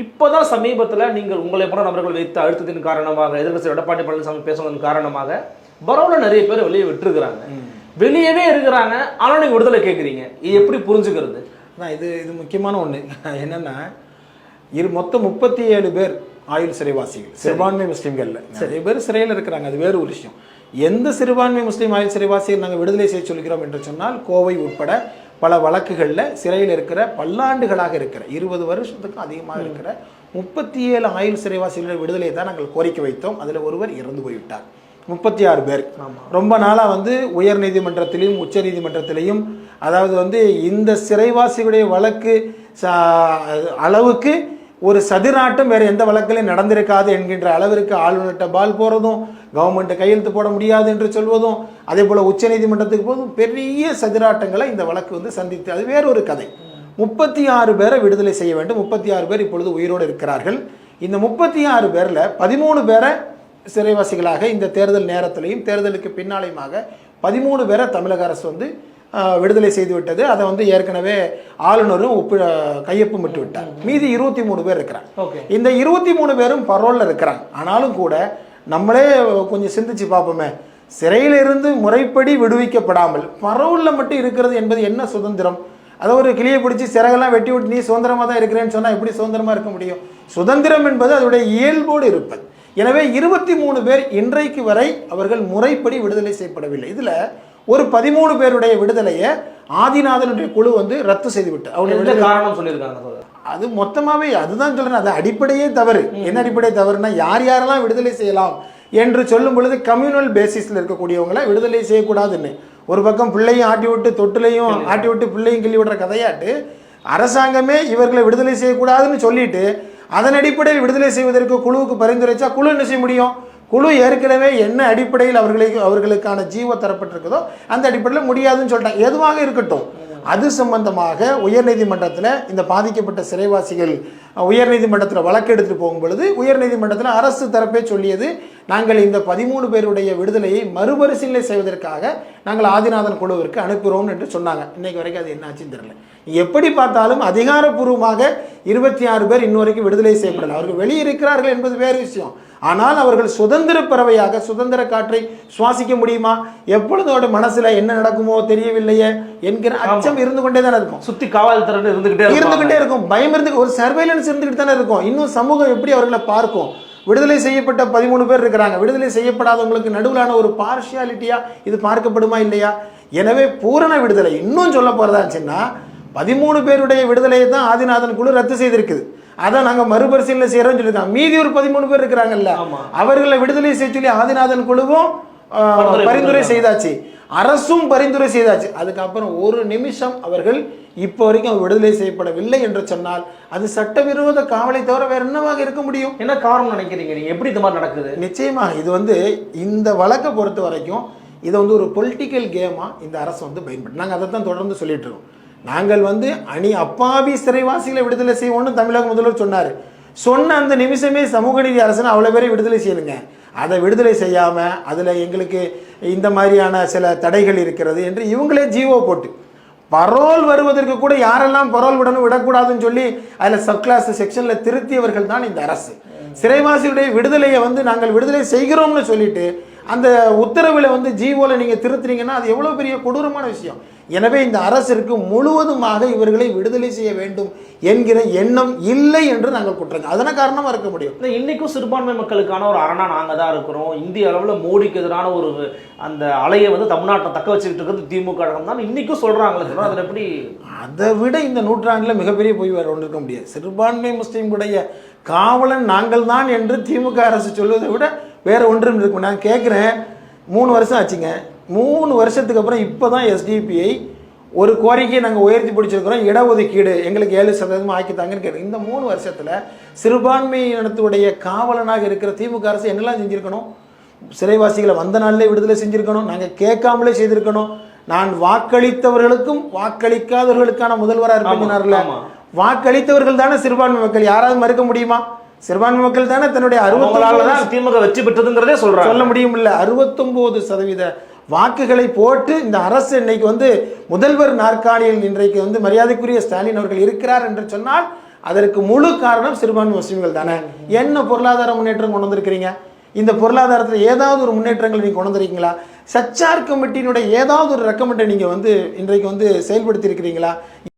இப்போதான் சமீபத்தில் நீங்கள் உங்களை போன நபர்கள் வைத்த அழுத்தத்தின் காரணமாக எதிர்க்கட்சி எடப்பாடி பழனிசாமி பேசுவதன் காரணமாக பரவல நிறைய பேர் வெளியே விட்டுருக்குறாங்க, வெளியவே இருக்கிறாங்க. ஆனால் நீங்கள் விடுதலை கேட்குறீங்க, இது எப்படி புரிஞ்சுக்கிறது? இது முக்கியமான ஒன்று என்னன்னா, மொத்தம் 37 பேர் ஆயுள் சிறைவாசிகள் சிறுபான்மை முஸ்லீம்கள்ல நிறைய பேர் சிறையில் இருக்கிறாங்க. அது வேறு ஒரு விஷயம். எந்த சிறுபான்மை முஸ்லீம் ஆயுள் சிறைவாசிகள் நாங்கள் விடுதலை செய்ய சொல்கிறோம் என்று சொன்னால், கோவை உட்பட பல வழக்குகளில் சிறையில் இருக்கிற பல்லாண்டுகளாக இருக்கிற 20 வருஷத்துக்கும் அதிகமாக இருக்கிற 37 ஆயுள் சிறைவாசிகள் விடுதலையை தான் நாங்கள் கோரிக்கை வைத்தோம். அதில் ஒருவர் இறந்து போய்விட்டார். 36 பேர் ரொம்ப நாளாக உயர் நீதிமன்றத்திலையும் உச்ச நீதிமன்றத்திலையும், அதாவது இந்த சிறைவாசிகளுடைய வழக்கு அளவுக்கு ஒரு சதிராட்டம் வேறு எந்த வழக்கிலையும் நடந்திருக்காது என்கின்ற அளவிற்கு ஆளுநர்கிட்ட பால் போகிறதும், கவர்மெண்ட்டை கையெழுத்து போட முடியாது என்று சொல்வதும், அதே போல் உச்ச நீதிமன்றத்துக்கு போதும் பெரிய சதிராட்டங்களை இந்த வழக்கு சந்தித்து, அது வேறொரு கதை. 36 பேரை விடுதலை செய்ய வேண்டும். 36 பேர் இப்பொழுது உயிரோடு இருக்கிறார்கள். இந்த 36 பேரில் 13 பேரை சிறைவாசிகளாக இந்த தேர்தல் நேரத்திலையும் தேர்தலுக்கு பின்னாலையுமாக 13 பேரை தமிழக அரசு விடுதலை செய்து விட்டது. அதை ஏற்கனவே ஆளுநரும் கையொப்பமிட்டு விட்டார். மீதி 23 பேர் இருக்கிறாங்க. இந்த 23 பேரும் பரோலில் இருக்கிறாங்க. ஆனாலும் கூட நம்மளே கொஞ்சம் சிந்திச்சு பார்ப்போமே, சிறையிலிருந்து முறைப்படி விடுவிக்கப்படாமல் பரோலில் மட்டும் இருக்கிறது என்பது என்ன சுதந்திரம்? அதை ஒரு கிளியை பிடிச்சி சிறையெல்லாம் வெட்டி விட்டு நீ சுதந்திரமாக தான் இருக்கிறேன்னு சொன்னால் எப்படி சுதந்திரமாக இருக்க முடியும்? சுதந்திரம் என்பது அதனுடைய இயல்போடு இருப்பது. எனவே 23 பேர் இன்றைக்கு வரை அவர்கள் முறைப்படி விடுதலை செய்யப்படவில்லை. இதில் ஒரு 13 பேருடைய விடுதலையை ஆதிநாதனுடைய குழு ரத்து செய்து விட்டு அவங்க காரணம் சொல்லியிருக்காங்க. அது மொத்தமாகவே அதுதான் சொல்றேன். அது அடிப்படையே தவறு. என்ன அடிப்படை தவறுனா, யார் யாரெல்லாம் விடுதலை செய்யலாம் என்று சொல்லும் பொழுது கம்யூனல் பேசிஸில் இருக்கக்கூடியவங்களை விடுதலை செய்யக்கூடாதுன்னு ஒரு பக்கம் பிள்ளையும் ஆட்டி விட்டு தொட்டிலையும் ஆட்டி விட்டு பிள்ளையும் கிள்ளி விடுற கதையாட்டு அரசாங்கமே இவர்களை விடுதலை செய்யக்கூடாதுன்னு சொல்லிட்டு அதன் அடிப்படையில் விடுதலை செய்வதற்கு குழுவுக்கு பரிந்துரைச்சா குழு என்ன செய்ய முடியும்? குழு ஏற்கனவே என்ன அடிப்படையில் அவர்களுக்கான ஜீவோ தரப்பட்டிருக்குதோ அந்த அடிப்படையில் முடியாதுன்னு சொல்லிட்டாங்க. எதுவாக இருக்கட்டும், அது சம்பந்தமாக உயர்நீதிமன்றத்தில் இந்த பாதிக்கப்பட்ட சிறைவாசிகள் உயர்நீதிமன்றத்தில் வழக்கு எடுத்துட்டு போகும் பொழுது உயர்நீதிமன்றத்தில் அரசு தரப்பே சொல்லியது, நாங்கள் இந்த 13 பேருடைய விடுதலையை மறுபரிசீலனை செய்வதற்காக நாங்கள் ஆதிநாதன் குழுவிற்கு அனுப்புகிறோம் என்று சொன்னாங்க. இன்னைக்கு வரைக்கும் அது என்ன ஆச்சுன்னு தெரியல. எப்படி பார்த்தாலும் அதிகாரப்பூர்வமாக 26 பேர் இன்னுவரைக்கும் விடுதலை செய்யப்படலை. அவர்கள் வெளியிருக்கிறார்கள் என்பது வேறு விஷயம். ஆனால் அவர்கள் சுதந்திர பறவையாக சுதந்திர காற்றை சுவாசிக்க முடியுமா? எப்பொழுதோட மனசுல என்ன நடக்குமோ தெரியவில்லையே என்கிற அச்சம் இருந்து கொண்டே தானே இருக்கும். சுத்தி காவல் திறன் இருந்துகிட்டே இருக்கும். பயம் இருந்து ஒரு சர்வைலன்ஸ் இருந்துகிட்டு தானே இருக்கும். இன்னும் சமூகம் எப்படி அவர்களை பார்க்கும்? விடுதலை செய்யப்பட்ட 13 பேர் இருக்கிறாங்க. விடுதலை செய்யப்படாதவங்களுக்கு நடுவிலான ஒரு பார்ஷியாலிட்டியா இது பார்க்கப்படுமா இல்லையா? எனவே பூரண விடுதலை இன்னும் சொல்ல போறதாச்சுன்னா 13 பேருடைய விடுதலையை தான் ஆதிநாதன் குழு ரத்து செய்திருக்குது. அதான் நாங்கள் மறுபரிசீலனை செய்யறோம்னு சொல்லியிருக்காங்க. மீதி ஒரு 13 பேர் இருக்கிறாங்கல்ல, அவர்களை விடுதலை செய்ய சொல்லி ஆதிநாதன் குழுவும் பரிந்துரை செய்தாச்சு, அரசும் பரிந்துரை செய்தாச்சு. அதுக்கப்புறம் ஒரு நிமிஷம் அவர்கள் இப்போ வரைக்கும் விடுதலை செய்யப்படவில்லை என்று சொன்னால் அது சட்டவிரோத காவலை தவிர வேற என்னவாக இருக்க முடியும்? என்ன காரணம் நினைக்கிறீங்க நீங்க? எப்படி இந்த மாதிரி நடக்குது? நிச்சயமாக இது இந்த வழக்கை பொறுத்த வரைக்கும் இதை ஒரு பொலிட்டிக்கல் கேமா இந்த அரசு பயன்படுத்தி நாங்கள் அதை தான் தொடர்ந்து சொல்லிட்டு இருக்கோம். நாங்கள் அப்பாவி சிறைவாசிகளை விடுதலை செய்வோம்னு தமிழக முதல்வர் சொன்னார். சொன்ன அந்த நிமிஷமே சமூக நீதி அரசுன்னு அவ்வளோ பேரை விடுதலை செய்யணுங்க. அதை விடுதலை செய்யாமல் அதில் எங்களுக்கு இந்த மாதிரியான சில தடைகள் இருக்கிறது என்று இவங்களே ஜீவோ போட்டு பரோல் வருவதற்கு கூட யாரெல்லாம் பரோல் விடக்கூடாதுன்னு சொல்லி அதில் சப்கிளாஸ் செக்ஷனில் திருத்தியவர்கள் தான் இந்த அரசு. சிறைவாசியுடைய விடுதலையை நாங்கள் விடுதலை செய்கிறோம்னு சொல்லிட்டு அந்த உத்தரவில் ஜீவோவில் நீங்கள் திருத்துறீங்கன்னா அது எவ்வளோ பெரிய கொடூரமான விஷயம். எனவே இந்த அரசிற்கு முழுவதுமாக இவர்களை விடுதலை செய்ய வேண்டும் என்கிற எண்ணம் இல்லை என்று நாங்கள் குற்றங்க அதன காரணமாக இருக்க முடியும். இன்னைக்கும் சிறுபான்மை மக்களுக்கான ஒரு அரணா நாங்கள் தான் இருக்கிறோம். இந்திய அளவில் மோடிக்கு எதிரான ஒரு அந்த அலையை தமிழ்நாட்டில் தக்க வச்சுக்கிட்டு இருக்கிறது திமுக கழகம் தான் இன்னைக்கும் சொல்கிறாங்களே. அதில் எப்படி அதை விட இந்த நூற்றாண்டில் மிகப்பெரிய பொய் வேறு ஒன்று இருக்க முடியாது. சிறுபான்மை முஸ்லீம்களுடைய காவலன் நாங்கள் தான் என்று திமுக அரசு சொல்வதை விட வேற ஒன்றும் இருக்கும். நான் கேட்குறேன், 3 வருஷம் ஆச்சுங்க. 3 வருஷத்துக்கு அப்புறம் இப்போ தான் எஸ்டிபிஐ ஒரு கோரிக்கையை நாங்கள் உயர்த்தி பிடிச்சிருக்கிறோம், இடஒதுக்கீடு எங்களுக்கு 7% ஆக்கித்தாங்கன்னு கேட்குறோம். இந்த 3 வருஷத்தில் சிறுபான்மை இனத்துடைய காவலனாக இருக்கிற திமுக அரசு என்னெல்லாம் செஞ்சுருக்கணும்? சிறைவாசிகளை வந்த நாளிலே விடுதலை செஞ்சுருக்கணும். நாங்கள் கேட்காமலே செய்திருக்கணும். நான் வாக்களித்தவர்களுக்கும் வாக்களிக்காதவர்களுக்கான முதல்வராக இருப்பினார்ல, வாக்களித்தவர்கள் தானே சிறுபான்மை மக்கள். யாராவது மறுக்க முடியுமா? சிறுபான்மை மக்கள் தானே தன்னுடைய 60 திமுக வெற்றி பெற்றதுங்கிறதே சொல்ல முடியும். இல்ல 69% வாக்குகளை போட்டு இந்த அரசு இன்னைக்கு முதல்வர் நாற்காலியில் இன்றைக்கு மரியாதைக்குரிய ஸ்டாலின் அவர்கள் இருக்கிறார் என்று சொன்னால் அதற்கு முழு காரணம் சிறுபான்மை முஸ்லிம்கள் தானே. என்ன பொருளாதார முன்னேற்றம் கொண்டு வந்திருக்கிறீங்க? இந்த பொருளாதாரத்தில் ஏதாவது ஒரு முன்னேற்றங்கள் நீங்கள் கொண்டு வந்திருக்கீங்களா? சச்சார் கமிட்டியினுடைய ஏதாவது ஒரு ரெக்கமெண்டை நீங்கள் இன்றைக்கு செயல்படுத்தி இருக்கிறீங்களா?